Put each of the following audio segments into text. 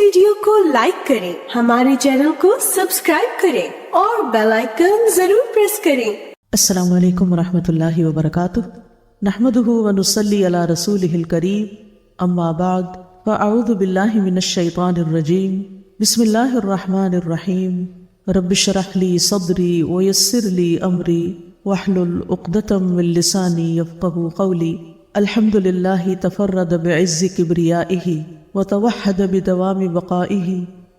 Video کو like کریں، ہمارے چینل کو سبسکرائب کریں اور بیل آئیکن ضرور پریس کریں۔ السلام علیکم ورحمۃ اللہ وبرکاتہ، نحمدہ ونصلی علی رسولہ الکریم، اما بعد فاعوذ باللہ من الشیطان الرجیم، بسم اللہ الرحمن الرحیم، رب اشرح لی صدری ویسر لی امری واحلل عقدۃ من لسانی یفقہوا قولی۔ الحمد للہ تفرد بعز کبریائہ وتوحد بدوام بقائہ،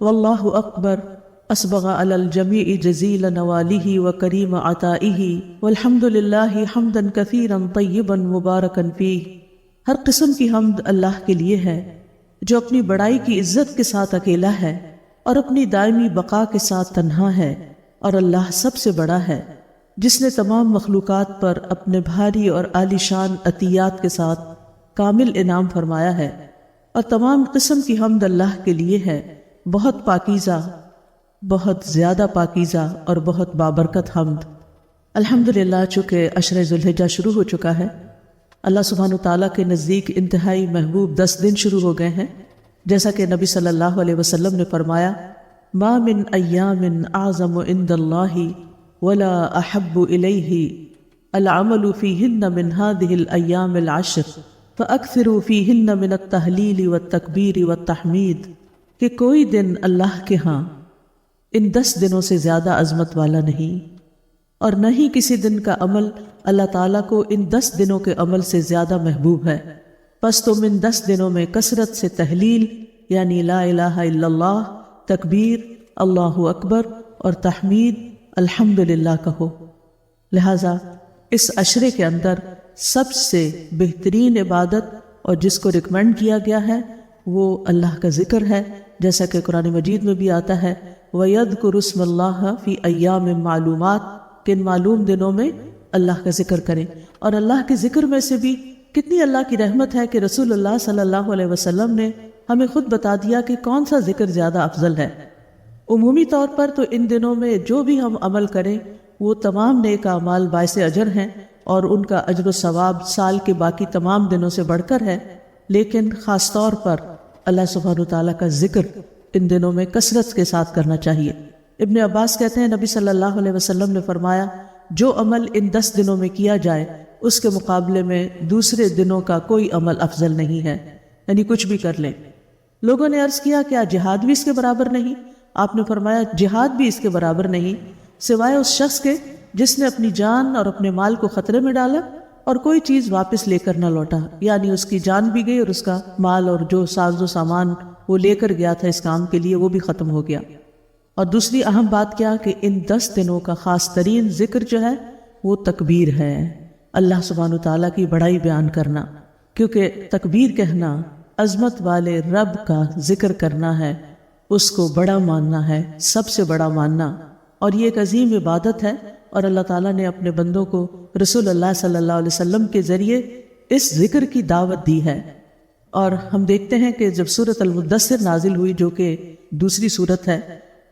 واللہ اکبر اسبغ علی الجمیع جزیل نوالہ وکریم عطائہ، والحمد للہ حمدا کثیرا طیبا مبارکا فیہ۔ ہر قسم کی حمد اللہ کے لیے ہے جو اپنی بڑائی کی عزت کے ساتھ اکیلا ہے اور اپنی دائمی بقا کے ساتھ تنہا ہے، اور اللہ سب سے بڑا ہے جس نے تمام مخلوقات پر اپنے بھاری اور عالی شان عطیات کے ساتھ کامل انعام فرمایا ہے، اور تمام قسم کی حمد اللہ کے لیے ہے، بہت پاکیزہ، بہت زیادہ پاکیزہ اور بہت بابرکت حمد۔ الحمدللہ چونکہ عشر ذوالحجہ شروع ہو چکا ہے، اللہ سبحانہ وتعالیٰ کے نزدیک انتہائی محبوب 10 دن شروع ہو گئے ہیں، جیسا کہ نبی صلی اللہ علیہ وسلم نے فرمایا، ما من ایام اعظم عند اللہ ولا احب الیہ العمل فیہن من هذه الایام العشر فاکثروا فیہن من التہلیل والتکبیر والتحمید، کہ کوئی دن اللہ کے ہاں ان 10 دنوں سے زیادہ عظمت والا نہیں، اور نہ ہی کسی دن کا عمل اللہ تعالیٰ کو ان 10 دنوں کے عمل سے زیادہ محبوب ہے، پس تم ان 10 دنوں میں کثرت سے تحلیل یعنی لا الہ الا اللہ، تکبیر اللہ اکبر اور تحمید الحمدللہ کہو۔ لہٰذا اس عشرے کے اندر سب سے بہترین عبادت اور جس کو ریکمینڈ کیا گیا ہے وہ اللہ کا ذکر ہے، جیسا کہ قرآن مجید میں بھی آتا ہے وَيَذْكُرُ اسْمَ اللَّهِ فِي أَيَّامٍ مَعْلُومَاتٍ، کہ ان معلوم دنوں میں اللہ کا ذکر کریں۔ اور اللہ کے ذکر میں سے بھی کتنی اللہ کی رحمت ہے کہ رسول اللہ صلی اللہ علیہ وسلم نے ہمیں خود بتا دیا کہ کون سا ذکر زیادہ افضل ہے۔ عمومی طور پر تو ان دنوں میں جو بھی ہم عمل کریں وہ تمام نیک اعمال باعث اجر ہیں، اور ان کا اجر و ثواب سال کے باقی تمام دنوں سے بڑھ کر ہے، لیکن خاص طور پر اللہ سبحانہ وتعالیٰ کا ذکر ان دنوں میں کثرت کے ساتھ کرنا چاہیے۔ ابن عباس کہتے ہیں نبی صلی اللہ علیہ وسلم نے فرمایا، جو عمل ان 10 دنوں میں کیا جائے اس کے مقابلے میں دوسرے دنوں کا کوئی عمل افضل نہیں ہے، یعنی کچھ بھی کر لیں۔ لوگوں نے عرض کیا کیا جہاد بھی اس کے برابر نہیں؟ آپ نے فرمایا جہاد بھی اس کے برابر نہیں، سوائے اس شخص کے جس نے اپنی جان اور اپنے مال کو خطرے میں ڈالا اور کوئی چیز واپس لے کر نہ لوٹا، یعنی اس کی جان بھی گئی اور اس کا مال اور جو ساز و سامان وہ لے کر گیا تھا اس کام کے لیے وہ بھی ختم ہو گیا۔ اور دوسری اہم بات کیا کہ ان 10 دنوں کا خاص ترین ذکر جو ہے وہ تکبیر ہے، اللہ سبحانہ وتعالیٰ کی بڑائی بیان کرنا، کیونکہ تکبیر کہنا عظمت والے رب کا ذکر کرنا ہے، اس کو بڑا ماننا ہے، سب سے بڑا ماننا، اور یہ ایک عظیم عبادت ہے، اور اللہ تعالیٰ نے اپنے بندوں کو رسول اللہ صلی اللہ علیہ وسلم کے ذریعے اس ذکر کی دعوت دی ہے۔ اور ہم دیکھتے ہیں کہ جب سورۃ المدثر نازل ہوئی جو کہ دوسری سورت ہے،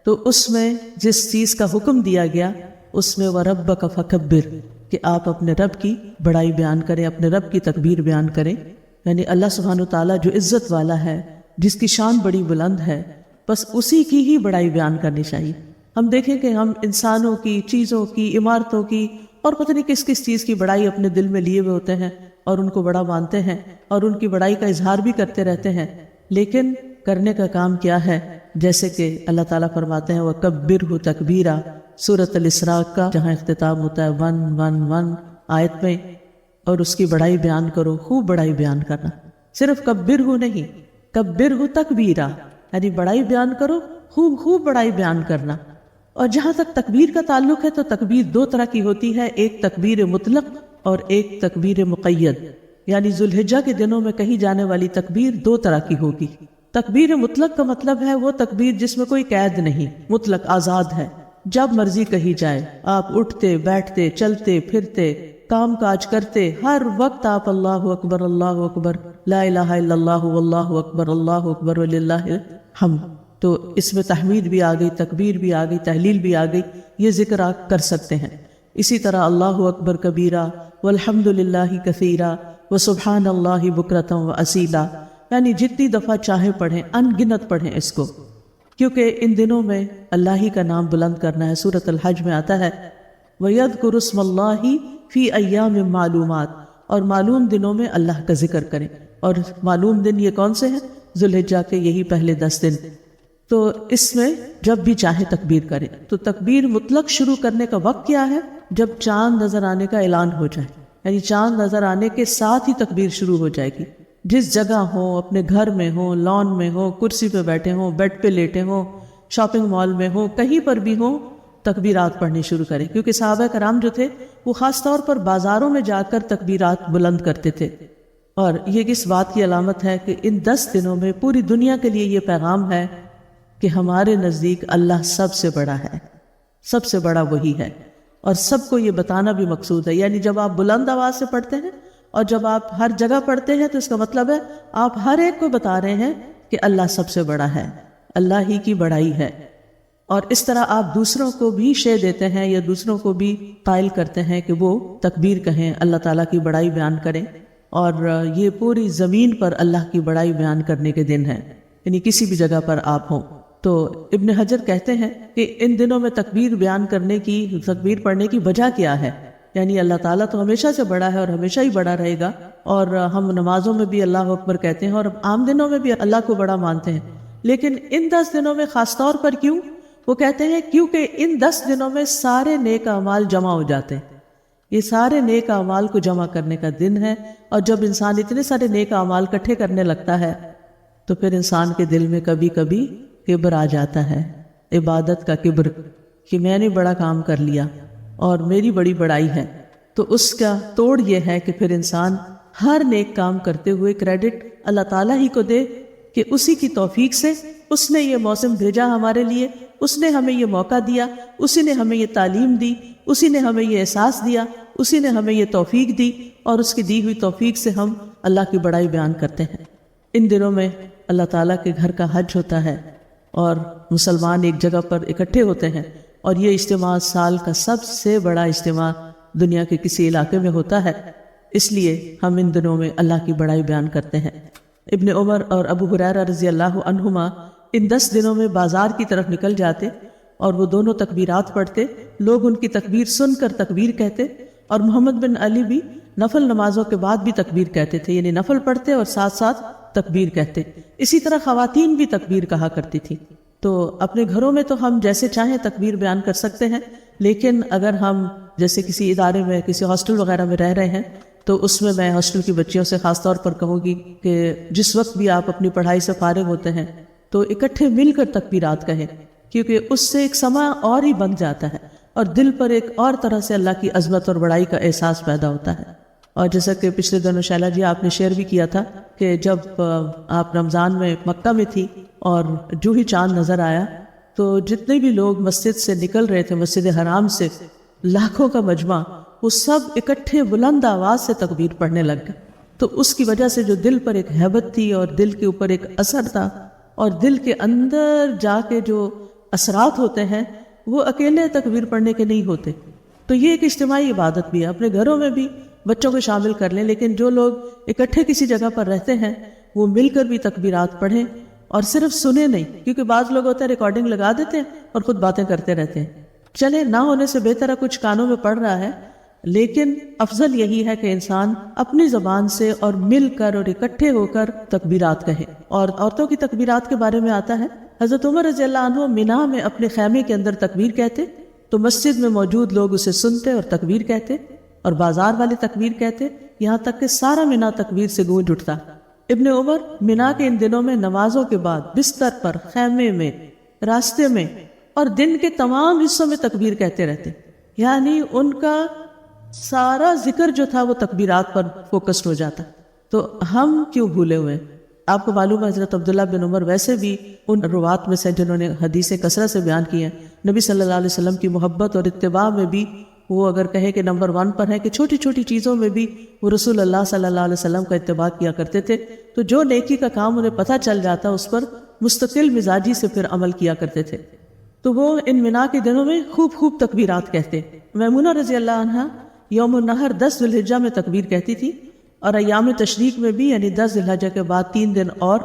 تو اس میں جس چیز کا حکم دیا گیا اس میں وَرَبَّكَ فَكَبِّرْ، کہ آپ اپنے رب کی بڑائی بیان کریں، اپنے رب کی تکبیر بیان کریں، یعنی اللہ سبحانہ وتعالیٰ جو عزت والا ہے، جس کی شان بڑی بلند ہے، بس اسی کی ہی بڑائی بیان کرنی چاہیے۔ ہم دیکھیں کہ ہم انسانوں کی، چیزوں کی، عمارتوں کی اور پتہ نہیں کس کس چیز کی بڑائی اپنے دل میں لیے ہوئے ہوتے ہیں اور ان کو بڑا مانتے ہیں اور ان کی بڑائی کا اظہار بھی کرتے رہتے ہیں، لیکن کرنے کا کام کیا ہے؟ جیسے کہ اللہ تعالیٰ فرماتے ہیں وَكَبِّرْهُ تَكْبِيرًا، سورۃ الاسراء کا جہاں اختتام ہوتا ہے 1:1 آیت میں، اور اس کی بڑائی بیان کرو، خوب بڑائی بیان کرنا، صرف کبرہ نہیں، کبرہ تکبیرا، یعنی بڑائی بیان کرو، خوب خوب بڑائی بیان کرنا۔ اور جہاں تک تکبیر کا تعلق ہے تو تکبیر 2 طرح کی ہوتی ہے، ایک تکبیر مطلق اور ایک تکبیر مقید، یعنی ذوالحجہ کے دنوں میں کہی جانے والی تکبیر 2 طرح کی ہوگی۔ تکبیر مطلق کا مطلب ہے وہ تکبیر جس میں کوئی قید نہیں، مطلق آزاد ہے، جب مرضی کہی جائے، آپ اٹھتے بیٹھتے چلتے پھرتے کام کاج کرتے ہر وقت آپ اللہ اکبر لا الہ الا اللہ واللہ اکبر وللہ الحمد۔ تو اس میں تحمید بھی آ گئی، تکبیر بھی آ گئی، تحلیل بھی آ گئی، یہ ذکر آپ کر سکتے ہیں۔ اسی طرح اللہ اکبر کبیرہ والحمد للہ کثیرہ وسبحان اللہ بکرۃ واصیلا، یعنی جتنی دفعہ چاہے پڑھیں، ان گنت پڑھیں اس کو، کیونکہ ان دنوں میں اللہ ہی کا نام بلند کرنا ہے۔ سورۃ الحج میں آتا ہے وَيَذْكُرُ اسْمَ اللَّهِ فِي أَيَّامٍ مَعْلُومَاتٍ، اور معلوم دنوں میں اللہ کا ذکر کریں۔ اور معلوم دن یہ کون سے ہیں؟ ذوالحجہ کے یہی پہلے 10 دن۔ تو اس میں جب بھی چاہے تکبیر کریں۔ تو تکبیر مطلق شروع کرنے کا وقت کیا ہے؟ جب چاند نظر آنے کا اعلان ہو جائے، یعنی چاند نظر آنے کے ساتھ ہی تکبیر شروع ہو جائے گی۔ جس جگہ ہو، اپنے گھر میں ہو، لان میں ہو، کرسی پہ بیٹھے ہوں، بیڈ پہ لیٹے ہوں، شاپنگ مال میں ہو، کہیں پر بھی ہو، تکبیرات پڑھنی شروع کریں۔ کیونکہ صحابہ کرام جو تھے وہ خاص طور پر بازاروں میں جا کر تکبیرات بلند کرتے تھے۔ اور یہ کس بات کی علامت ہے کہ ان 10 دنوں میں پوری دنیا کے لیے یہ پیغام ہے کہ ہمارے نزدیک اللہ سب سے بڑا ہے، سب سے بڑا وہی ہے، اور سب کو یہ بتانا بھی مقصود ہے۔ یعنی جب آپ بلند آواز سے پڑھتے ہیں اور جب آپ ہر جگہ پڑھتے ہیں تو اس کا مطلب ہے آپ ہر ایک کو بتا رہے ہیں کہ اللہ سب سے بڑا ہے، اللہ ہی کی بڑائی ہے۔ اور اس طرح آپ دوسروں کو بھی شے دیتے ہیں یا دوسروں کو بھی قائل کرتے ہیں کہ وہ تکبیر کہیں، اللہ تعالیٰ کی بڑائی بیان کریں۔ اور یہ پوری زمین پر اللہ کی بڑائی بیان کرنے کے دن ہے، یعنی کسی بھی جگہ پر آپ ہوں۔ تو ابن حجر کہتے ہیں کہ ان دنوں میں تکبیر بیان کرنے کی، تکبیر پڑھنے کی وجہ کیا ہے؟ یعنی اللہ تعالیٰ تو ہمیشہ سے بڑا ہے اور ہمیشہ ہی بڑا رہے گا، اور ہم نمازوں میں بھی اللہ اکبر کہتے ہیں اور عام دنوں میں بھی اللہ کو بڑا مانتے ہیں، لیکن ان 10 دنوں میں خاص طور پر کیوں؟ وہ کہتے ہیں کیونکہ ان 10 دنوں میں سارے نیک اعمال جمع ہو جاتے ہیں۔ یہ سارے نیک اعمال کو جمع کرنے کا دن ہے، اور جب انسان اتنے سارے نیک اعمال اکٹھے کرنے لگتا ہے تو پھر انسان کے دل میں کبھی کبھی کبر آ جاتا ہے، عبادت کا کبر، کہ میں نے بڑا کام کر لیا اور میری بڑی بڑائی ہے۔ تو اس کا توڑ یہ ہے کہ پھر انسان ہر نیک کام کرتے ہوئے کریڈٹ اللہ تعالیٰ ہی کو دے کہ اسی کی توفیق سے اس نے یہ موسم بھیجا ہمارے لیے، اس نے ہمیں یہ موقع دیا، اسی نے ہمیں یہ تعلیم دی، اسی نے ہمیں یہ احساس دیا، اسی نے ہمیں یہ توفیق دی، اور اس کی دی ہوئی توفیق سے ہم اللہ کی بڑائی بیان کرتے ہیں۔ ان دنوں میں اللہ تعالیٰ کے گھر کا حج ہوتا ہے اور مسلمان ایک جگہ پر اکٹھے ہوتے ہیں، اور یہ اجتماع سال کا سب سے بڑا اجتماع دنیا کے کسی علاقے میں ہوتا ہے، اس لیے ہم ان دنوں میں اللہ کی بڑائی بیان کرتے ہیں۔ ابن عمر اور ابو ہریرہ رضی اللہ عنہما ان 10 دنوں میں بازار کی طرف نکل جاتے اور وہ دونوں تکبیرات پڑھتے، لوگ ان کی تکبیر سن کر تکبیر کہتے، اور محمد بن علی بھی نفل نمازوں کے بعد بھی تکبیر کہتے تھے، یعنی نفل پڑھتے اور ساتھ ساتھ تکبیر کہتے۔ اسی طرح خواتین بھی تکبیر کہا کرتی تھی۔ تو اپنے گھروں میں تو ہم جیسے چاہیں تکبیر بیان کر سکتے ہیں، لیکن اگر ہم جیسے کسی ادارے میں، کسی ہاسٹل وغیرہ میں رہ رہے ہیں تو اس میں میں ہاسٹل کی بچیوں سے خاص طور پر کہوں گی کہ جس وقت بھی آپ اپنی پڑھائی سے فارغ ہوتے ہیں تو اکٹھے مل کر تکبیرات کہیں، کیونکہ اس سے ایک سما اور ہی بن جاتا ہے اور دل پر ایک اور طرح سے اللہ کی عظمت اور بڑائی کا احساس پیدا ہوتا ہے۔ اور جیسا کہ پچھلے دنوں شیلا جی آپ نے شیئر بھی کیا تھا کہ جب آپ رمضان میں مکہ میں تھی اور جو ہی چاند نظر آیا تو جتنے بھی لوگ مسجد سے نکل رہے تھے، مسجد حرام سے لاکھوں کا مجمع، وہ سب اکٹھے بلند آواز سے تکبیر پڑھنے لگ گئے۔ تو اس کی وجہ سے جو دل پر ایک ہیبت تھی اور دل کے اوپر ایک اثر تھا، اور دل کے اندر جا کے جو اثرات ہوتے ہیں وہ اکیلے تکبیر پڑھنے کے نہیں ہوتے۔ تو یہ ایک اجتماعی عبادت بھی ہے، اپنے گھروں میں بھی بچوں کو شامل کر لیں، لیکن جو لوگ اکٹھے کسی جگہ پر رہتے ہیں وہ مل کر بھی تکبیرات پڑھیں، اور صرف سنیں نہیں، کیونکہ بعض لوگ ہوتے ہیں ریکارڈنگ لگا دیتے ہیں اور خود باتیں کرتے رہتے ہیں۔ چلے نہ ہونے سے بہتر ہے کچھ کانوں میں پڑ رہا ہے، لیکن افضل یہی ہے کہ انسان اپنی زبان سے اور مل کر اور اکٹھے ہو کر تکبیرات کہے۔ اور عورتوں کی تکبیرات کے بارے میں آتا ہے، حضرت عمر رضی اللہ عنہ مینا میں اپنے خیمے کے اندر تکبیر کہتے تو مسجد میں موجود لوگ اسے سنتے اور تکبیر کہتے، اور بازار والے تکبیر کہتے، یہاں تک کہ سارا مینا تکبیر سے گونج اٹھتا۔ ابن عمر مینا کے ان دنوں میں نمازوں کے بعد بستر پر، خیمے میں، راستے میں اور دن کے تمام حصوں میں تکبیر کہتے رہتے، یعنی ان کا سارا ذکر جو تھا وہ تکبیرات پر فوکسڈ ہو جاتا۔ تو ہم کیوں بھولے ہوئے؟ آپ کو معلوم ہے حضرت عبداللہ بن عمر ویسے بھی ان روات میں سے جنہوں نے حدیثیں کثرت سے بیان کی ہیں، نبی صلی اللہ علیہ وسلم کی محبت اور اتباع میں بھی وہ اگر کہیں کہ نمبر 1 پر ہے، کہ چھوٹی چھوٹی چیزوں میں بھی وہ رسول اللہ صلی اللہ علیہ وسلم کا اتباع کیا کرتے تھے، تو جو نیکی کا کام انہیں پتہ چل جاتا اس پر مستقل مزاجی سے پھر عمل کیا کرتے تھے۔ تو وہ ان مینا کے دنوں میں خوب تکبیرات کہتے۔ میمونہ رضی اللہ عنہا یوم النحر 10 ذوالحجہ میں تکبیر کہتی تھی، اور ایام تشریق میں بھی یعنی 10 ذی الحجہ کے بعد 3 دن اور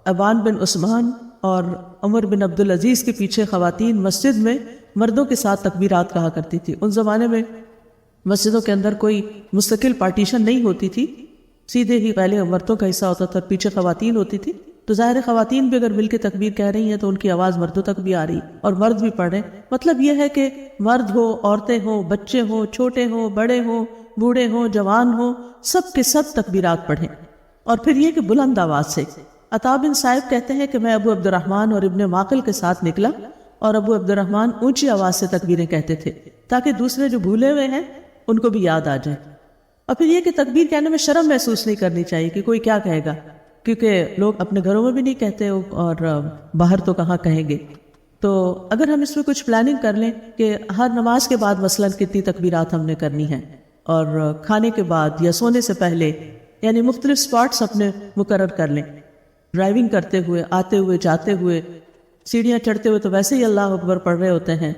ابان بن عثمان اور عمر بن عبدالعزیز کے پیچھے خواتین مسجد میں مردوں کے ساتھ تکبیرات کہا کرتی تھی۔ ان زمانے میں مسجدوں کے اندر کوئی مستقل پارٹیشن نہیں ہوتی تھی، سیدھے ہی پہلے مردوں کا حصہ ہوتا تھا اور پیچھے خواتین ہوتی تھی، تو ظاہر خواتین بھی اگر مل کے تکبیر کہہ رہی ہیں تو ان کی آواز مردوں تک بھی آ رہی اور مرد بھی پڑھ رہے ہیں۔ مطلب یہ ہے کہ مرد ہو، عورتیں ہوں، بچے ہوں، چھوٹے ہوں، بڑے ہوں، بوڑھے ہوں، جوان ہوں، سب کے سب تکبیرات پڑھیں، اور پھر یہ کہ بلند آواز سے۔ عطا بن صائب کہتے ہیں کہ میں ابو عبد الرحمن اور ابن معقل کے ساتھ نکلا اور ابو عبد الرحمن اونچی آواز سے تکبیریں کہتے تھے تاکہ دوسرے جو بھولے ہوئے ہیں ان کو بھی یاد آ جائے۔ اور پھر یہ کہ تکبیر کہنے میں شرم محسوس نہیں کرنی چاہیے کہ کوئی کیا کہے گا، کیونکہ لوگ اپنے گھروں میں بھی نہیں کہتے اور باہر تو کہاں کہیں گے۔ تو اگر ہم اس میں کچھ پلاننگ کر لیں کہ ہر نماز کے بعد مثلاً کتنی تکبیرات ہم نے کرنی ہیں، اور کھانے کے بعد یا سونے سے پہلے، یعنی مختلف سپاٹس اپنے مقرر کر لیں، ڈرائیونگ کرتے ہوئے، آتے ہوئے، جاتے ہوئے، سیڑھیاں چڑھتے ہوئے تو ویسے ہی اللہ اکبر پڑھ رہے ہوتے ہیں،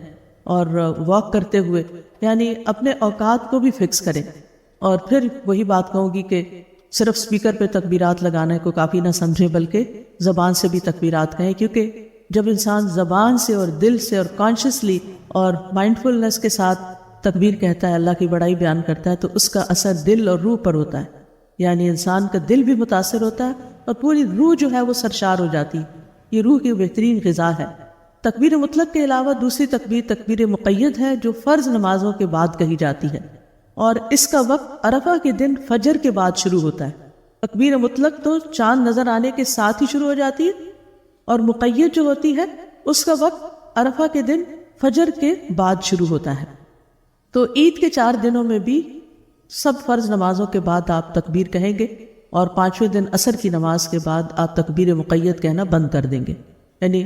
اور واک کرتے ہوئے، یعنی اپنے اوقات کو بھی فکس کریں۔ اور پھر وہی بات کہوں گی کہ صرف سپیکر پہ تکبیرات لگانے کو کافی نہ سمجھیں، بلکہ زبان سے بھی تکبیرات کہیں، کیونکہ جب انسان زبان سے اور دل سے اور کانشیسلی اور مائنڈفلنس کے ساتھ تکبیر کہتا ہے، اللہ کی بڑائی بیان کرتا ہے، تو اس کا اثر دل اور روح پر ہوتا ہے، یعنی انسان کا دل بھی متاثر ہوتا ہے اور پوری روح جو ہے وہ سرشار ہو جاتی ہے۔ یہ روح کی بہترین غذا ہے۔ تکبیر مطلق کے علاوہ دوسری تکبیر تکبیر مقید ہے، جو فرض نمازوں کے بعد کہی جاتی ہے، اور اس کا وقت عرفہ کے دن فجر کے بعد شروع ہوتا ہے۔ تکبیر مطلق تو چاند نظر آنے کے ساتھ ہی شروع ہو جاتی ہے، اور مقید جو ہوتی ہے اس کا وقت عرفہ کے دن فجر کے بعد شروع ہوتا ہے۔ تو عید کے 4 دنوں میں بھی سب فرض نمازوں کے بعد آپ تکبیر کہیں گے، اور 5ویں دن عصر کی نماز کے بعد آپ تکبیر مقید کہنا بند کر دیں گے۔ یعنی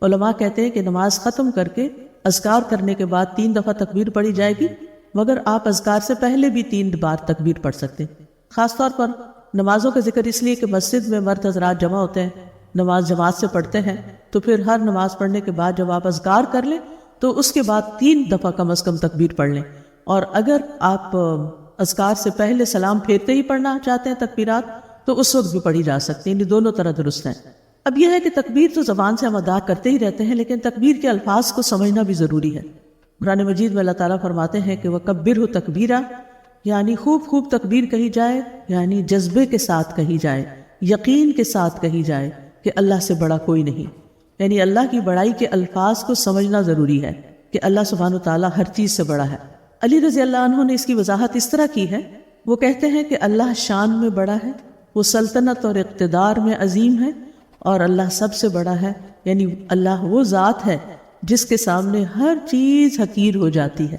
علماء کہتے ہیں کہ نماز ختم کر کے اذکار کرنے کے بعد 3 دفعہ تکبیر پڑھی جائے گی، مگر آپ اذکار سے پہلے بھی 3 بار تکبیر پڑھ سکتے ہیں۔ خاص طور پر نمازوں کا ذکر اس لیے کہ مسجد میں مرد حضرات جمع ہوتے ہیں، نماز جماعت سے پڑھتے ہیں، تو پھر ہر نماز پڑھنے کے بعد جب آپ اذکار کر لیں تو اس کے بعد 3 دفعہ کم از کم تکبیر پڑھ لیں، اور اگر آپ اذکار سے پہلے سلام پھیرتے ہی پڑھنا چاہتے ہیں تکبیرات تو اس وقت بھی پڑھی جا سکتی ہیں، یعنی دونوں طرح درست ہیں۔ اب یہ ہے کہ تکبیر تو زبان سے ہم ادا کرتے ہی رہتے ہیں، لیکن تکبیر کے الفاظ کو سمجھنا بھی ضروری ہے۔ قرآن مجید میں اللہ تعالیٰ فرماتے ہیں کہ وَكَبِّرْهُ تَكْبِيرًا، یعنی خوب خوب تکبیر کہی جائے، یعنی جذبے کے ساتھ کہی جائے، یقین کے ساتھ کہی جائے کہ اللہ سے بڑا کوئی نہیں، یعنی اللہ کی بڑائی کے الفاظ کو سمجھنا ضروری ہے کہ اللہ سبحانہ وتعالیٰ ہر چیز سے بڑا ہے۔ علی رضی اللہ عنہ نے اس کی وضاحت اس طرح کی ہے، وہ کہتے ہیں کہ اللہ شان میں بڑا ہے، وہ سلطنت اور اقتدار میں عظیم ہے، اور اللہ سب سے بڑا ہے، یعنی اللہ وہ ذات ہے جس کے سامنے ہر چیز حقیر ہو جاتی ہے۔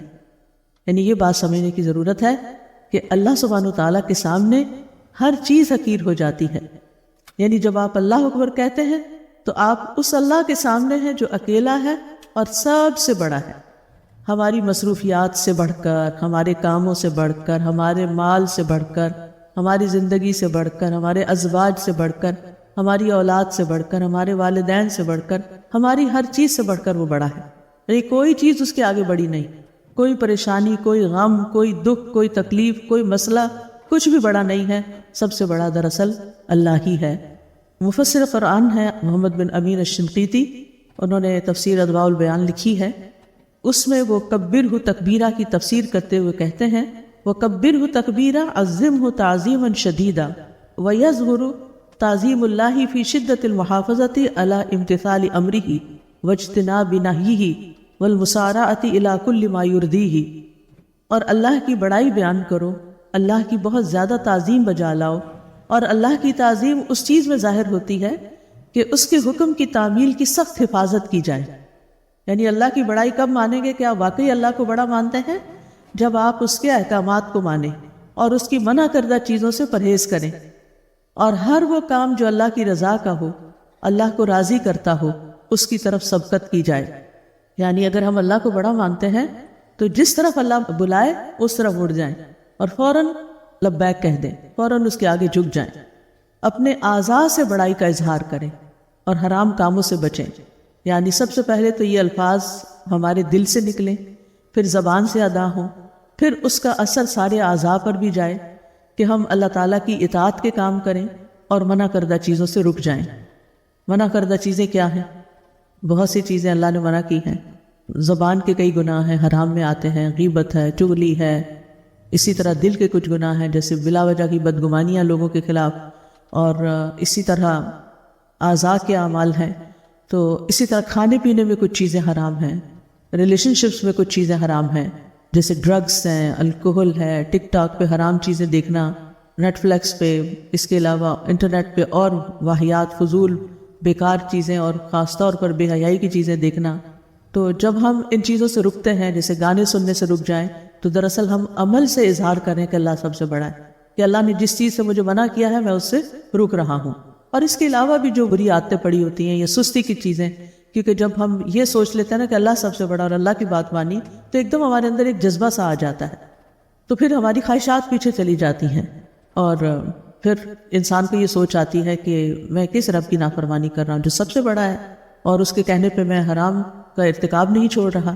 یعنی یہ بات سمجھنے کی ضرورت ہے کہ اللہ سبحانہ تعالیٰ کے سامنے ہر چیز حقیر ہو جاتی ہے۔ یعنی جب آپ اللہ اکبر کہتے ہیں تو آپ اس اللہ کے سامنے ہیں جو اکیلا ہے اور سب سے بڑا ہے۔ ہماری مصروفیات سے بڑھ کر، ہمارے کاموں سے بڑھ کر، ہمارے مال سے بڑھ کر، ہماری زندگی سے بڑھ کر، ہمارے ازواج سے بڑھ کر، ہماری اولاد سے بڑھ کر، ہمارے والدین سے بڑھ کر، ہماری ہر چیز سے بڑھ کر وہ بڑا ہے۔ یعنی کوئی چیز اس کے آگے بڑی نہیں، کوئی پریشانی، کوئی غم، کوئی دکھ، کوئی تکلیف، کوئی مسئلہ، کچھ بھی بڑا نہیں ہے۔ سب سے بڑا دراصل اللہ ہی ہے۔ مفسر قرآن ہے محمد بن امین الشنقیطی، انہوں نے تفسیر اضواء البیان لکھی ہے، اس میں وہ کبرہ تکبیرہ کی تفسیر کرتے ہوئے کہتے ہیں وَكَبِّرْهُ تَكْبِيرًا عَظِّمْهُ تَعْظِيمًا شَدِيدًا وَيَظْهُرُ تَعْظِيمُ اللَّهِ فِي شِدَّةِ الْمُحَافَظَةِ عَلَى امْتِثَالِ أَمْرِهِ وَاجْتِنَابِ نَهْيِهِ وَالْمُسَارَعَةِ إِلَى كُلِّ مَا يُرْضِيهِ، اور اللہ کی بڑائی بیان کرو، اللہ کی بہت زیادہ تعظیم بجا لاؤ، اور اللہ کی تعظیم اس چیز میں ظاہر ہوتی ہے کہ اس کے حکم کی تعمیل کی سخت حفاظت کی جائے۔ یعنی اللہ کی بڑائی کب مانیں گے کہ آپ واقعی اللہ کو بڑا مانتے ہیں؟ جب آپ اس کے احکامات کو مانیں اور اس کی منع کردہ چیزوں سے پرہیز کریں، اور ہر وہ کام جو اللہ کی رضا کا ہو، اللہ کو راضی کرتا ہو، اس کی طرف سبقت کی جائے۔ یعنی اگر ہم اللہ کو بڑا مانتے ہیں تو جس طرف اللہ بلائے اس طرف اڑ جائیں اور فوراً لبیک کہہ دیں، فوراً اس کے آگے جھک جائیں، اپنے اعضاء سے بڑائی کا اظہار کریں اور حرام کاموں سے بچیں۔ یعنی سب سے پہلے تو یہ الفاظ ہمارے دل سے نکلیں، پھر زبان سے ادا ہوں، پھر اس کا اثر سارے اعضاء پر بھی جائے، کہ ہم اللہ تعالیٰ کی اطاعت کے کام کریں اور منع کردہ چیزوں سے رک جائیں۔ منع کردہ چیزیں کیا ہیں؟ بہت سی چیزیں اللہ نے منع کی ہیں۔ زبان کے کئی گناہ ہیں، حرام میں آتے ہیں، غیبت ہے، چغلی ہے، اسی طرح دل کے کچھ گناہ ہیں جیسے بلا وجہ کی بدگمانیاں لوگوں کے خلاف، اور اسی طرح اعضاء کے اعمال ہیں۔ تو اسی طرح کھانے پینے میں کچھ چیزیں حرام ہیں، ریلیشن شپس میں کچھ چیزیں حرام ہیں جیسے ڈرگس ہیں، الکوہل ہے، ٹک ٹاک پہ حرام چیزیں دیکھنا، نیٹ فلیکس پہ، اس کے علاوہ انٹرنیٹ پہ اور واہیات، فضول بیکار چیزیں اور خاص طور پر بے حیائی کی چیزیں دیکھنا۔ تو جب ہم ان چیزوں سے رکتے ہیں، جیسے گانے سننے سے رک جائیں، تو دراصل ہم عمل سے اظہار کریں کہ اللہ سب سے بڑا ہے، کہ اللہ نے جس چیز سے مجھے منع کیا ہے میں اس سے رک رہا ہوں۔ اور اس کے علاوہ بھی جو بری عادتیں پڑی ہوتی ہیں یا سستی کی چیزیں، کیونکہ جب ہم یہ سوچ لیتے ہیں نا کہ اللہ سب سے بڑا اور اللہ کی بات مانی، تو ایک دم ہمارے اندر ایک جذبہ سا آ جاتا ہے، تو پھر ہماری خواہشات پیچھے چلی جاتی ہیں، اور پھر انسان کو یہ سوچ آتی ہے کہ میں کس رب کی نافرمانی کر رہا ہوں جو سب سے بڑا ہے، اور اس کے کہنے پہ میں حرام کا ارتکاب نہیں چھوڑ رہا۔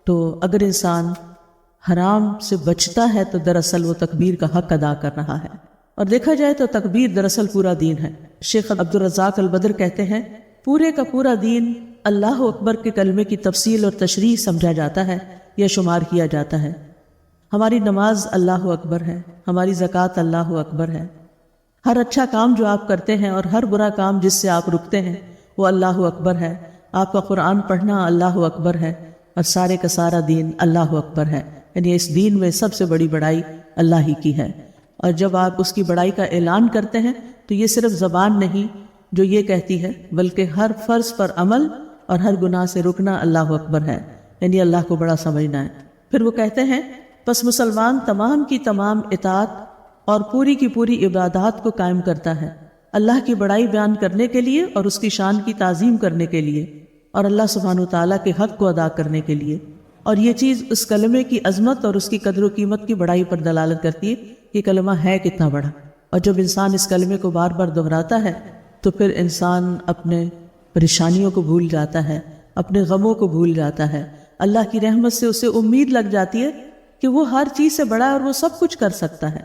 تو اگر انسان حرام سے بچتا ہے تو دراصل وہ تکبیر کا حق ادا کر رہا ہے، اور دیکھا جائے تو تکبیر دراصل پورا دین ہے۔ شیخ عبدالرزاق البدر کہتے ہیں پورے کا پورا دین اللہ اکبر کے کلمے کی تفصیل اور تشریح سمجھا جاتا ہے یا شمار کیا جاتا ہے۔ ہماری نماز اللہ اکبر ہے، ہماری زکوٰۃ اللہ اکبر ہے، ہر اچھا کام جو آپ کرتے ہیں اور ہر برا کام جس سے آپ رکتے ہیں وہ اللہ اکبر ہے، آپ کا قرآن پڑھنا اللہ اکبر ہے، اور سارے کا سارا دین اللہ اکبر ہے، یعنی اس دین میں سب سے بڑی بڑائی اللہ ہی کی ہے۔ اور جب آپ اس کی بڑائی کا اعلان کرتے ہیں تو یہ صرف زبان نہیں جو یہ کہتی ہے، بلکہ ہر فرض پر عمل اور ہر گناہ سے رکنا اللہ اکبر ہے، یعنی اللہ کو بڑا سمجھنا ہے۔ پھر وہ کہتے ہیں پس مسلمان تمام کی تمام اطاعت اور پوری کی پوری عبادات کو قائم کرتا ہے اللہ کی بڑائی بیان کرنے کے لیے اور اس کی شان کی تعظیم کرنے کے لیے، اور اللہ سبحانہ وتعالیٰ کے حق کو ادا کرنے کے لیے۔ اور یہ چیز اس کلمے کی عظمت اور اس کی قدر و قیمت کی بڑائی پر دلالت کرتی ہے کہ کلمہ ہے کتنا بڑا۔ اور جب انسان اس کلمے کو بار بار دہراتا ہے تو پھر انسان اپنے پریشانیوں کو بھول جاتا ہے، اپنے غموں کو بھول جاتا ہے، اللہ کی رحمت سے اسے امید لگ جاتی ہے کہ وہ ہر چیز سے بڑا ہے اور وہ سب کچھ کر سکتا ہے۔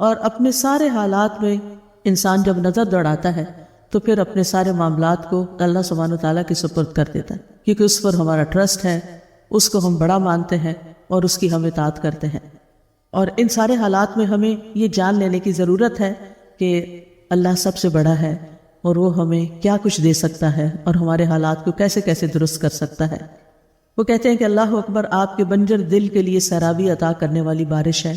اور اپنے سارے حالات میں انسان جب نظر دوڑاتا ہے تو پھر اپنے سارے معاملات کو اللہ سبحانہ وتعالیٰ کے سپرد کر دیتا ہے، کیونکہ اس پر ہمارا ٹرسٹ ہے، اس کو ہم بڑا مانتے ہیں اور اس کی ہم اطاعت کرتے ہیں۔ اور ان سارے حالات میں ہمیں یہ جان لینے کی ضرورت ہے کہ اللہ سب سے بڑا ہے اور وہ ہمیں کیا کچھ دے سکتا ہے اور ہمارے حالات کو کیسے کیسے درست کر سکتا ہے۔ وہ کہتے ہیں کہ اللہ اکبر آپ کے بنجر دل کے لیے سیرابی عطا کرنے والی بارش ہے،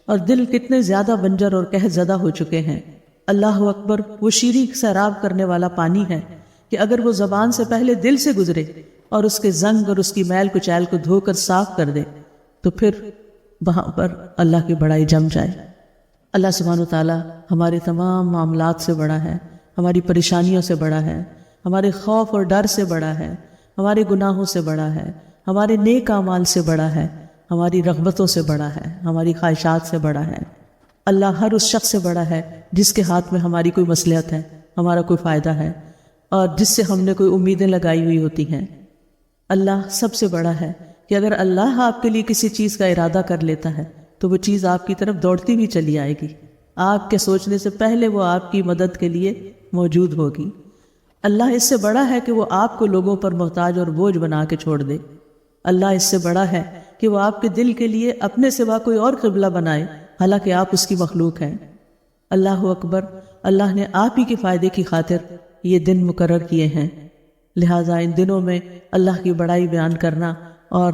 اور دل کتنے زیادہ بنجر اور قحط زدہ ہو چکے ہیں۔ اللہ اکبر وہ شیریں سیراب کرنے والا پانی ہے کہ اگر وہ زبان سے پہلے دل سے گزرے اور اس کے زنگ اور اس کی میل کچیل کو دھو کر صاف کر دے تو پھر وہاں پر اللہ کی بڑائی جم جائے۔ اللہ سبحانہ وتعالیٰ ہمارے تمام معاملات سے بڑا ہے، ہماری پریشانیوں سے بڑا ہے، ہمارے خوف اور ڈر سے بڑا ہے، ہمارے گناہوں سے بڑا ہے، ہمارے نیک اعمال سے بڑا ہے، ہماری رغبتوں سے بڑا ہے، ہماری خواہشات سے بڑا ہے۔ اللہ ہر اس شخص سے بڑا ہے جس کے ہاتھ میں ہماری کوئی مصلحت ہے، ہمارا کوئی فائدہ ہے، اور جس سے ہم نے کوئی امیدیں لگائی ہوئی ہوتی ہیں۔ اللہ سب سے بڑا ہے کہ اگر اللہ آپ کے لیے کسی چیز کا ارادہ کر لیتا ہے تو وہ چیز آپ کی طرف دوڑتی بھی چلی آئے گی، آپ کے سوچنے سے پہلے وہ آپ کی مدد کے لیے موجود ہوگی۔ اللہ اس سے بڑا ہے کہ وہ آپ کو لوگوں پر محتاج اور بوجھ بنا کے چھوڑ دے۔ اللہ اس سے بڑا ہے کہ وہ آپ کے دل کے لیے اپنے سوا کوئی اور قبلہ بنائے حالانکہ آپ اس کی مخلوق ہیں۔ اللہ اکبر، اللہ نے آپ ہی کے فائدے کی خاطر یہ دن مقرر کیے ہیں، لہٰذا ان دنوں میں اللہ کی بڑائی بیان کرنا اور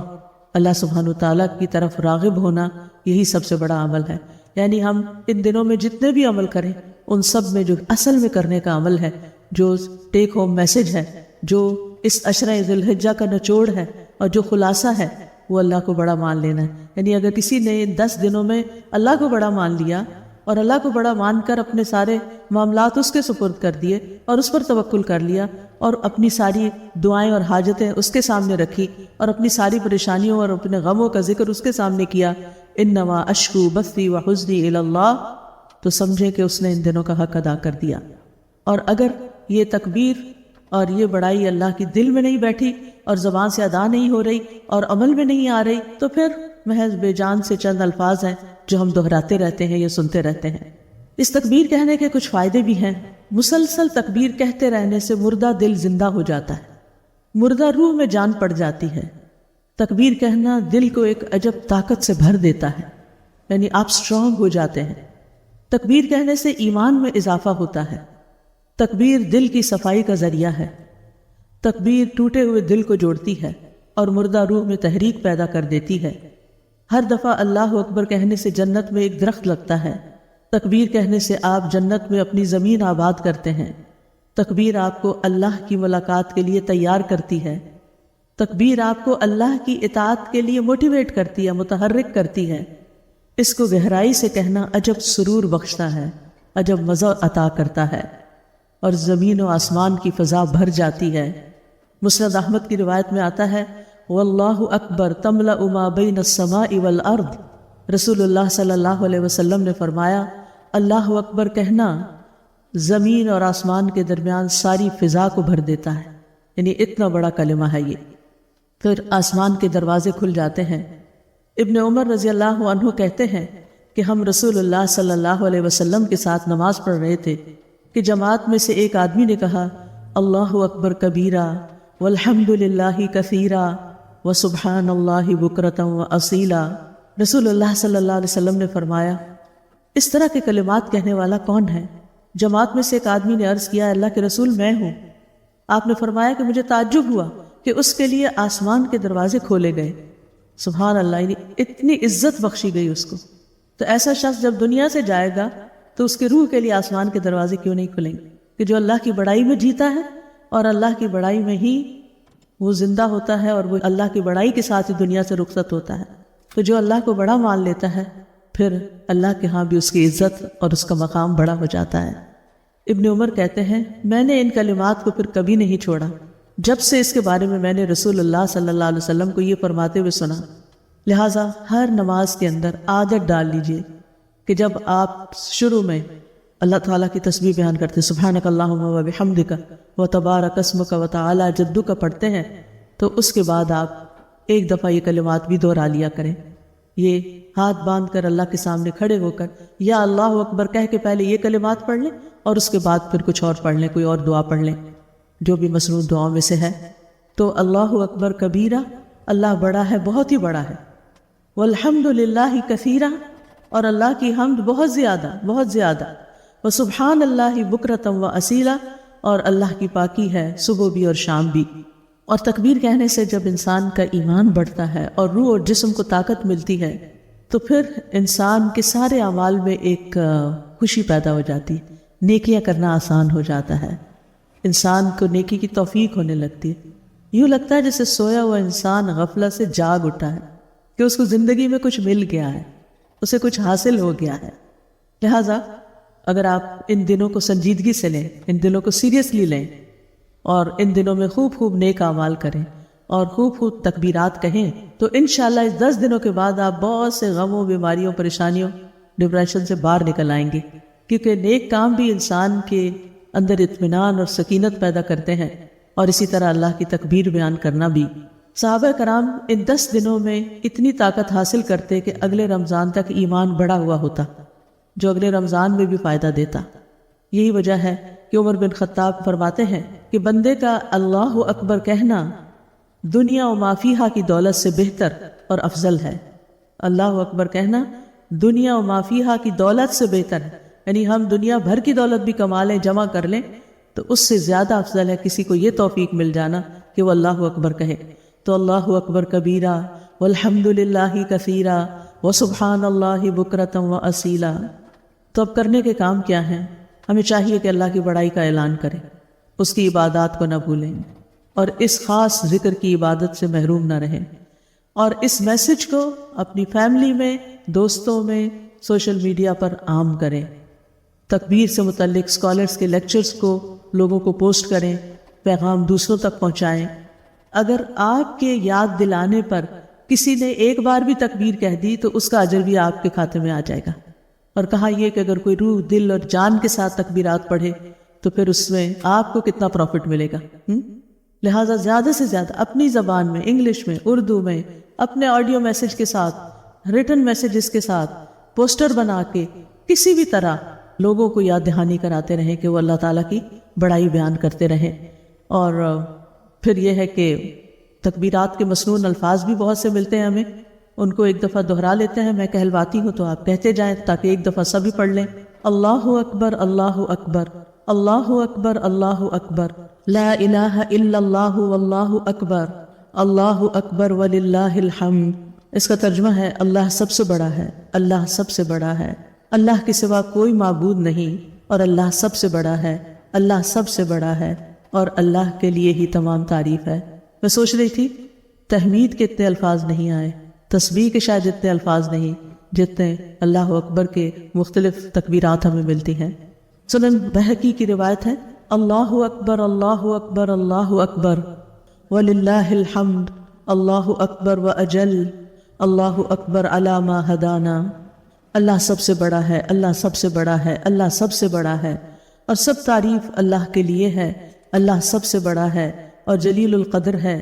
اللہ سبحانہ وتعالیٰ کی طرف راغب ہونا یہی سب سے بڑا عمل ہے۔ یعنی ہم ان دنوں میں جتنے بھی عمل کریں ان سب میں جو اصل میں کرنے کا عمل ہے، جو ٹیک ہوم میسج ہے، جو اس عشرہ ذی الحجہ کا نچوڑ ہے اور جو خلاصہ ہے، وہ اللہ کو بڑا مان لینا ہے۔ یعنی اگر کسی نے 10 دنوں میں اللہ کو بڑا مان لیا اور اللہ کو بڑا مان کر اپنے سارے معاملات اس کے سپرد کر دیے اور اس پر توکل کر لیا اور اپنی ساری دعائیں اور حاجتیں اس کے سامنے رکھی اور اپنی ساری پریشانیوں اور اپنے غموں کا ذکر اس کے سامنے کیا، انما اشکو بثی وحزنی الی اللہ، تو سمجھے کہ اس نے ان دنوں کا حق ادا کر دیا۔ اور اگر یہ تکبیر اور یہ بڑائی اللہ کی دل میں نہیں بیٹھی اور زبان سے ادا نہیں ہو رہی اور عمل میں نہیں آ رہی تو پھر محض بے جان سے چند الفاظ ہیں جو ہم دہراتے رہتے ہیں یا سنتے رہتے ہیں۔ اس تکبیر کہنے کے کچھ فائدے بھی ہیں۔ مسلسل تکبیر کہتے رہنے سے مردہ دل زندہ ہو جاتا ہے، مردہ روح میں جان پڑ جاتی ہے۔ تکبیر کہنا دل کو ایک عجب طاقت سے بھر دیتا ہے، یعنی آپ سٹرونگ ہو جاتے ہیں۔ تکبیر کہنے سے ایمان میں اضافہ ہوتا ہے۔ تکبیر دل کی صفائی کا ذریعہ ہے۔ تکبیر ٹوٹے ہوئے دل کو جوڑتی ہے اور مردہ روح میں تحریک پیدا کر دیتی ہے۔ ہر دفعہ اللہ اکبر کہنے سے جنت میں ایک درخت لگتا ہے۔ تکبیر کہنے سے آپ جنت میں اپنی زمین آباد کرتے ہیں۔ تکبیر آپ کو اللہ کی ملاقات کے لیے تیار کرتی ہے۔ تکبیر آپ کو اللہ کی اطاعت کے لیے موٹیویٹ کرتی ہے، متحرک کرتی ہے۔ اس کو گہرائی سے کہنا عجب سرور بخشتا ہے، عجب مزہ عطا کرتا ہے، اور زمین و آسمان کی فضا بھر جاتی ہے۔ مسند احمد کی روایت میں آتا ہے واللہ اکبر تملأ ما بین السماء والارض۔ رسول اللہ صلی اللہ علیہ وسلم نے فرمایا اللہ اکبر کہنا زمین اور آسمان کے درمیان ساری فضا کو بھر دیتا ہے، یعنی اتنا بڑا کلمہ ہے یہ۔ پھر آسمان کے دروازے کھل جاتے ہیں۔ ابن عمر رضی اللہ عنہ کہتے ہیں کہ ہم رسول اللہ صلی اللہ علیہ وسلم کے ساتھ نماز پڑھ رہے تھے کہ جماعت میں سے ایک آدمی نے کہا اللہ اکبر کبیرہ والحمد للہ کثیرہ وسبحان اللہ بکرۃ واصیلا۔ رسول اللہ صلی اللہ علیہ وسلم نے فرمایا اس طرح کے کلمات کہنے والا کون ہے؟ جماعت میں سے ایک آدمی نے عرض کیا اللہ کے رسول میں ہوں۔ آپ نے فرمایا کہ مجھے تعجب ہوا کہ اس کے لیے آسمان کے دروازے کھولے گئے۔ سبحان اللہ، یعنی اتنی عزت بخشی گئی اس کو۔ تو ایسا شخص جب دنیا سے جائے گا تو اس کے روح کے لیے آسمان کے دروازے کیوں نہیں کھلیں گے؟ کہ جو اللہ کی بڑائی میں جیتا ہے اور اللہ کی بڑائی میں ہی وہ زندہ ہوتا ہے اور وہ اللہ کی بڑائی کے ساتھ ہی دنیا سے رخصت ہوتا ہے۔ تو جو اللہ کو بڑا مان لیتا ہے پھر اللہ کے ہاں بھی اس کی عزت اور اس کا مقام بڑا ہو جاتا ہے۔ ابن عمر کہتے ہیں میں نے ان کلمات کو پھر کبھی نہیں چھوڑا جب سے اس کے بارے میں نے رسول اللہ صلی اللہ علیہ وسلم کو یہ فرماتے ہوئے سنا۔ لہٰذا ہر نماز کے اندر عادت ڈال لیجئے کہ جب آپ شروع میں اللہ تعالیٰ کی تسبیح بیان کرتے سبحانک اللہم و بحمدک و تبارک اسمک و تعالی جدک پڑھتے ہیں تو اس کے بعد آپ ایک دفعہ یہ کلمات بھی دہرا لیا کریں۔ یہ ہاتھ باندھ کر اللہ کے سامنے کھڑے ہو کر یا اللہ اکبر کہہ کے پہلے یہ کلمات پڑھ لیں اور اس کے بعد پھر کچھ اور پڑھ لیں، کوئی اور دعا پڑھ لیں جو بھی مسنون دعاؤں میں سے ہے۔ تو اللہ اکبر کبیرہ، اللہ بڑا ہے، بہت ہی بڑا ہے۔ والحمد للہ کثیرہ، اور اللہ کی حمد بہت زیادہ بہت زیادہ۔ وسبحان اللہ بکرۃ واصیلا، اور اللہ کی پاکی ہے صبح بھی اور شام بھی۔ اور تکبیر کہنے سے جب انسان کا ایمان بڑھتا ہے اور روح اور جسم کو طاقت ملتی ہے تو پھر انسان کے سارے اعمال میں ایک خوشی پیدا ہو جاتی، نیکیاں کرنا آسان ہو جاتا ہے، انسان کو نیکی کی توفیق ہونے لگتی ہے۔ یوں لگتا ہے جیسے سویا ہوا انسان غفلت سے جاگ اٹھا ہے کہ اس کو زندگی میں کچھ مل گیا ہے، اسے کچھ حاصل ہو گیا ہے۔ لہٰذا اگر آپ ان دنوں کو سنجیدگی سے لیں، ان دنوں کو سیریسلی لیں اور ان دنوں میں خوب خوب نیک اعمال کریں اور خوب خوب تکبیرات کہیں تو انشاءاللہ اس 10 دنوں کے بعد آپ بہت سے غموں، بیماریوں، پریشانیوں، ڈپریشن سے باہر نکل آئیں گے، کیونکہ نیک کام بھی انسان کے اندر اطمینان اور سکینت پیدا کرتے ہیں، اور اسی طرح اللہ کی تکبیر بیان کرنا بھی۔ صحابہ کرام ان 10 دنوں میں اتنی طاقت حاصل کرتے کہ اگلے رمضان تک ایمان بڑا ہوا ہوتا، جو اگلے رمضان میں بھی فائدہ دیتا۔ یہی وجہ ہے کہ عمر بن خطاب فرماتے ہیں کہ بندے کا اللہ اکبر کہنا دنیا و ما فیہا کی دولت سے بہتر اور افضل ہے۔ اللہ اکبر کہنا دنیا و ما فیہا کی دولت سے بہتر ہے، یعنی ہم دنیا بھر کی دولت بھی کما لیں، جمع کر لیں، تو اس سے زیادہ افضل ہے کسی کو یہ توفیق مل جانا کہ وہ اللہ اکبر کہے۔ تو اللہ اکبر کبیرہ والحمد للہ کثیرہ وسبحان اللہ بکرۃ واصیلا۔ تو اب کرنے کے کام کیا ہیں؟ ہمیں چاہیے کہ اللہ کی بڑائی کا اعلان کریں، اس کی عبادات کو نہ بھولیں اور اس خاص ذکر کی عبادت سے محروم نہ رہیں، اور اس میسج کو اپنی فیملی میں، دوستوں میں، سوشل میڈیا پر عام کریں۔ تکبیر سے متعلق اسکالرس کے لیکچرز کو لوگوں کو پوسٹ کریں، پیغام دوسروں تک پہنچائیں۔ اگر آپ کے یاد دلانے پر کسی نے ایک بار بھی تکبیر کہہ دی تو اس کا اجر بھی آپ کے کھاتے میں آ جائے گا۔ اور کہا یہ کہ اگر کوئی روح، دل اور جان کے ساتھ تکبیرات پڑھے تو پھر اس میں آپ کو کتنا پروفٹ ملے گا۔ لہٰذا زیادہ سے زیادہ اپنی زبان میں، انگلش میں، اردو میں، اپنے آڈیو میسج کے ساتھ ریٹن میسیجز کے ساتھ پوسٹر بنا کے کسی بھی طرح لوگوں کو یاد دہانی کراتے رہیں کہ وہ اللہ تعالیٰ کی بڑائی بیان کرتے رہیں. اور پھر یہ ہے کہ تکبیرات کے مسنون الفاظ بھی بہت سے ملتے ہیں ہمیں، ان کو ایک دفعہ دہرا لیتے ہیں. میں کہلواتی ہوں تو آپ کہتے جائیں تاکہ ایک دفعہ سبھی پڑھ لیں. اللہ اکبر اللہ اکبر اللہ اکبر اللہ اکبر لا الہ الا اللہ واللہ اکبر اللہ اکبر وللہ الحمد. اس کا ترجمہ ہے اللہ سب سے بڑا ہے، اللہ سب سے بڑا ہے، اللہ کے سوا کوئی معبود نہیں اور اللہ سب سے بڑا ہے، اللہ سب سے بڑا ہے اور اللہ کے لیے ہی تمام تعریف ہے. میں سوچ رہی تھی تحمید کے اتنے الفاظ نہیں آئے، تسبیح کے شاید اتنے الفاظ نہیں جتنے اللہ اکبر کے مختلف تکبیرات ہمیں ملتی ہیں. سنن بہقی کی روایت ہے اللہ اکبر اللہ اکبر اللہ اکبر وللہ الحمد اللہ اکبر واجل اللہ اکبر علی ما ہدانا. اللہ سب سے بڑا ہے، اللہ سب سے بڑا ہے، اللہ سب سے بڑا ہے اور سب تعریف اللہ کے لیے ہے. اللہ سب سے بڑا ہے اور جلیل القدر ہے.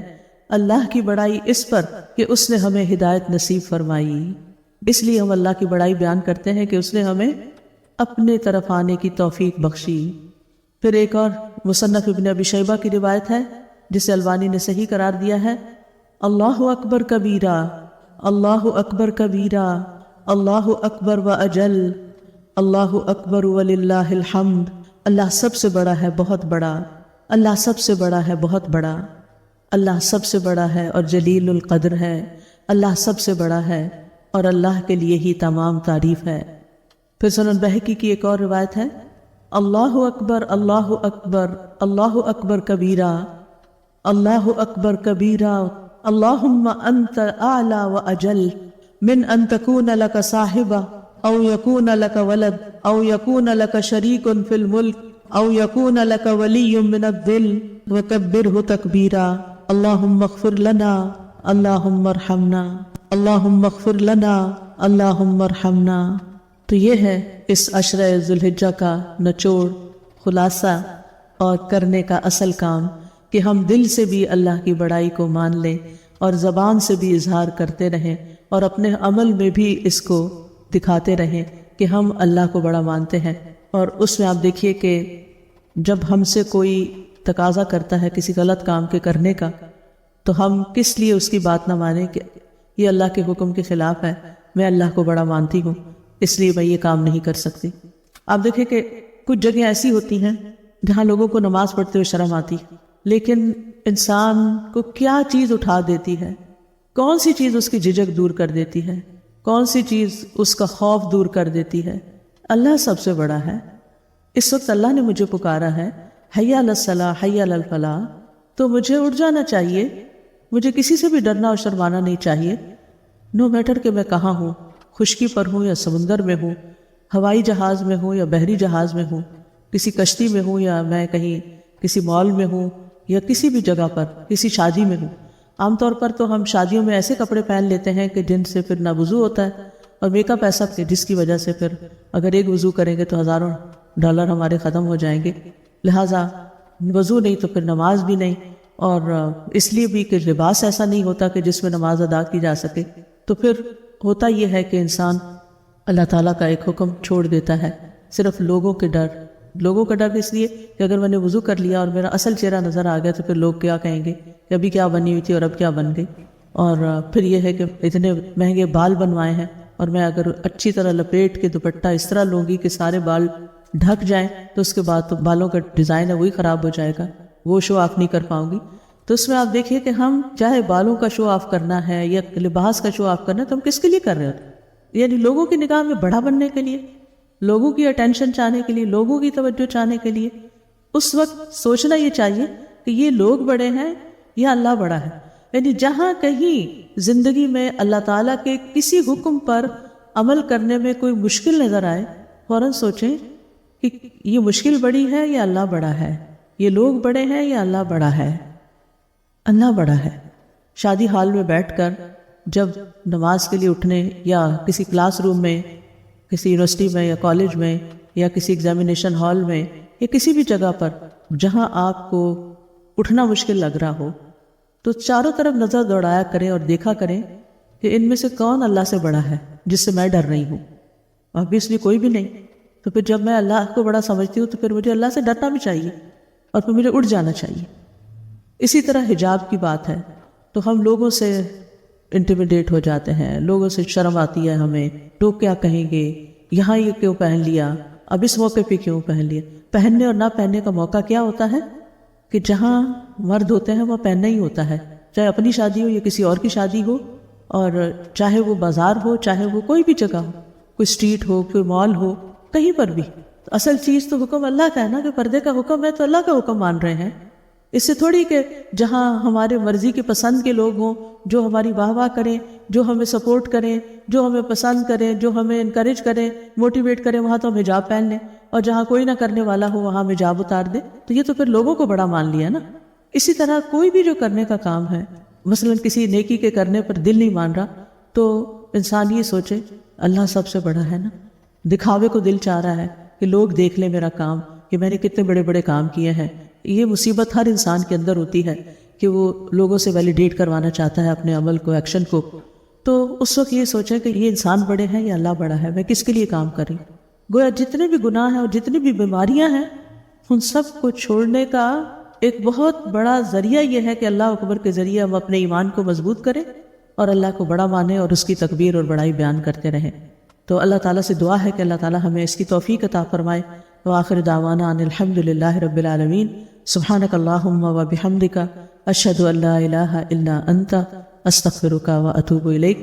اللہ کی بڑائی اس پر کہ اس نے ہمیں ہدایت نصیب فرمائی. اس لیے ہم اللہ کی بڑائی بیان کرتے ہیں کہ اس نے ہمیں اپنے طرف آنے کی توفیق بخشی. پھر ایک اور مصنف ابن ابی شیبہ کی روایت ہے جسے البانی نے صحیح قرار دیا ہے اللہ اکبر کبیرہ اللہ اکبر کبیرہ اللہ اکبر واجل اللہ اکبر وللہ الحمد. اللہ سب سے بڑا ہے، بہت بڑا، اللہ سب سے بڑا ہے، بہت بڑا، اللہ سب سے بڑا ہے اور جلیل القدر ہے، اللہ سب سے بڑا ہے اور اللہ کے لیے ہی تمام تعریف ہے. پھر سنن بہقی کی ایک اور روایت ہے اللہ اکبر اللہ اکبر اللہ اکبر کبیرہ اللہ اکبر کبیرہ اللہم انت اعلی و اجل من ان تکون لک صاحبہ او یکون لک ولد او یکون لک شریک فی الملک او یکون لک ولی من الذل وکبرہ تکبیرا اللہم اغفر لنا اللہم ارحمنا اللہم اغفر لنا اللہم ارحمنا. تو یہ ہے اس عشرہ ذوالحجہ کا نچوڑ، خلاصہ اور کرنے کا اصل کام کہ ہم دل سے بھی اللہ کی بڑائی کو مان لیں اور زبان سے بھی اظہار کرتے رہیں اور اپنے عمل میں بھی اس کو دکھاتے رہیں کہ ہم اللہ کو بڑا مانتے ہیں. اور اس میں آپ دیکھیے کہ جب ہم سے کوئی تقاضا کرتا ہے کسی غلط کام کے کرنے کا تو ہم کس لیے اس کی بات نہ مانیں کہ یہ اللہ کے حکم کے خلاف ہے، میں اللہ کو بڑا مانتی ہوں اس لیے میں یہ کام نہیں کر سکتی. آپ دیکھیں کہ کچھ جگہیں ایسی ہوتی ہیں جہاں لوگوں کو نماز پڑھتے ہوئے شرم آتی، لیکن انسان کو کیا چیز اٹھا دیتی ہے، کون سی چیز اس کی جھجک دور کر دیتی ہے، کون سی چیز اس کا خوف دور کر دیتی ہے؟ اللہ سب سے بڑا ہے. اس وقت اللہ نے مجھے پکارا ہے حی علی الصلاح حی علی الفلاح، تو مجھے اٹھ جانا چاہیے، مجھے کسی سے بھی ڈرنا اور شرمانا نہیں چاہیے. نو میٹر کہ میں کہاں ہوں، خشکی پر ہوں یا سمندر میں ہوں، ہوائی جہاز میں ہوں یا بحری جہاز میں ہوں، کسی کشتی میں ہوں یا میں کہیں کسی مال میں ہوں یا کسی بھی جگہ پر کسی شادی میں ہوں. عام طور پر تو ہم شادیوں میں ایسے کپڑے پہن لیتے ہیں کہ جن سے پھر نہ وضو ہوتا ہے اور میک اپ ایسا کہ جس کی وجہ سے پھر اگر ایک وضو کریں گے تو ہزاروں ڈالر ہمارے ختم ہو جائیں گے. لہٰذا وضو نہیں تو پھر نماز بھی نہیں، اور اس لیے بھی کہ لباس ایسا نہیں ہوتا کہ جس میں نماز ادا کی جا سکے. تو پھر ہوتا یہ ہے کہ انسان اللہ تعالیٰ کا ایک حکم چھوڑ دیتا ہے صرف لوگوں کے ڈر اس لیے کہ اگر میں نے وضو کر لیا اور میرا اصل چہرہ نظر آ گیا تو پھر لوگ کیا کہیں گے کہ ابھی کیا بنی ہوئی تھی اور اب کیا بن گئی. اور پھر یہ ہے کہ اتنے مہنگے بال بنوائے ہیں اور میں اگر اچھی طرح لپیٹ کے دوپٹہ اس طرح لوں گی کہ سارے بال ڈھک جائیں تو اس کے بعد تو بالوں کا ڈیزائن ہے وہی خراب ہو جائے گا، وہ شو آف نہیں کر پاؤں گی. تو اس میں آپ دیکھیے کہ ہم چاہے بالوں کا شو آف کرنا ہے یا لباس کا شو آف کرنا ہے تو ہم کس کے لیے کر رہے ہوتے ہیں؟ یعنی لوگوں کی نگاہ میں بڑا بننے کے لیے، لوگوں کی اٹینشن چاہنے کے لیے، لوگوں کی توجہ چاہنے کے لیے. اس وقت سوچنا یہ چاہیے کہ یہ لوگ بڑے ہیں یا اللہ بڑا ہے. یعنی جہاں کہیں زندگی میں اللہ تعالیٰ کے کسی حکم پر عمل کرنے میں کوئی مشکل نظر آئے، فوراً سوچیں کہ یہ مشکل بڑی ہے یا اللہ بڑا ہے، یہ لوگ بڑے ہیں یا اللہ بڑا ہے. اللہ بڑا ہے. شادی ہال میں بیٹھ کر جب نماز کے لیے اٹھنے یا کسی کلاس روم میں، کسی یونیورسٹی میں یا کالج میں یا کسی ایگزامینیشن ہال میں یا کسی بھی جگہ پر جہاں آپ کو اٹھنا مشکل لگ رہا ہو تو چاروں طرف نظر دوڑایا کریں اور دیکھا کریں کہ ان میں سے کون اللہ سے بڑا ہے جس سے میں ڈر رہی ہوں؟ obviously کوئی بھی نہیں. تو پھر جب میں اللہ کو بڑا سمجھتی ہوں تو پھر مجھے اللہ سے ڈرنا بھی چاہیے اور پھر مجھے اٹھ جانا چاہیے. اسی طرح حجاب کی بات ہے تو ہم لوگوں سے انٹیمیڈیٹ ہو جاتے ہیں، لوگوں سے شرم آتی ہے ہمیں، لوگ کیا کہیں گے، یہاں یہ کیوں پہن لیا، اب اس موقع پہ کیوں پہن لیا. پہننے اور نہ پہننے کا موقع کیا ہوتا ہے کہ جہاں مرد ہوتے ہیں وہ پہننا ہی ہوتا ہے، چاہے اپنی شادی ہو یا کسی اور کی شادی ہو، اور چاہے وہ بازار ہو، چاہے وہ کوئی بھی جگہ ہو، کوئی اسٹریٹ ہو، کوئی مال ہو، کہیں پر بھی. اصل چیز تو حکم اللہ کا ہے نا، کہ پردے کا حکم ہے تو اللہ کا حکم مان رہے ہیں. اس سے تھوڑی کہ جہاں ہمارے مرضی کے پسند کے لوگ ہوں، جو ہماری واہ واہ کریں، جو ہمیں سپورٹ کریں، جو ہمیں پسند کریں، جو ہمیں انکریج کریں، موٹیویٹ کریں، وہاں تو ہم حجاب پہن لیں، اور جہاں کوئی نہ کرنے والا ہو وہاں ہم حجاب اتار دیں. تو یہ تو پھر لوگوں کو بڑا مان لیا نا. اسی طرح کوئی بھی جو کرنے کا کام ہے، مثلا کسی نیکی کے کرنے پر دل نہیں مان رہا، تو انسان یہ سوچے اللہ سب سے بڑا ہے نا. دکھاوے کو دل چاہ رہا ہے کہ لوگ دیکھ لیں میرا کام، کہ میں نے کتنے بڑے بڑے کام کیے ہیں. یہ مصیبت ہر انسان کے اندر ہوتی ہے کہ وہ لوگوں سے ویلیڈیٹ کروانا چاہتا ہے اپنے عمل کو، ایکشن کو. تو اس وقت یہ سوچیں کہ یہ انسان بڑے ہیں یا اللہ بڑا ہے، میں کس کے لیے کام کر رہی ہوں. گویا جتنے بھی گناہ ہیں اور جتنی بھی بیماریاں ہیں، ان سب کو چھوڑنے کا ایک بہت بڑا ذریعہ یہ ہے کہ اللہ اکبر کے ذریعے ہم اپنے ایمان کو مضبوط کریں اور اللہ کو بڑا مانیں اور اس کی تکبیر اور بڑائی بیان کرتے رہیں. تو اللہ تعالیٰ سے دعا ہے کہ اللہ تعالیٰ ہمیں اس کی توفیق عطا فرمائے. وآخر دعوانا ان الحمد للہ رب العالمین. سبحانک اللہم و بحمدک، اشہد ان لا الہ الا انت، استغفرک و اتوب الیک.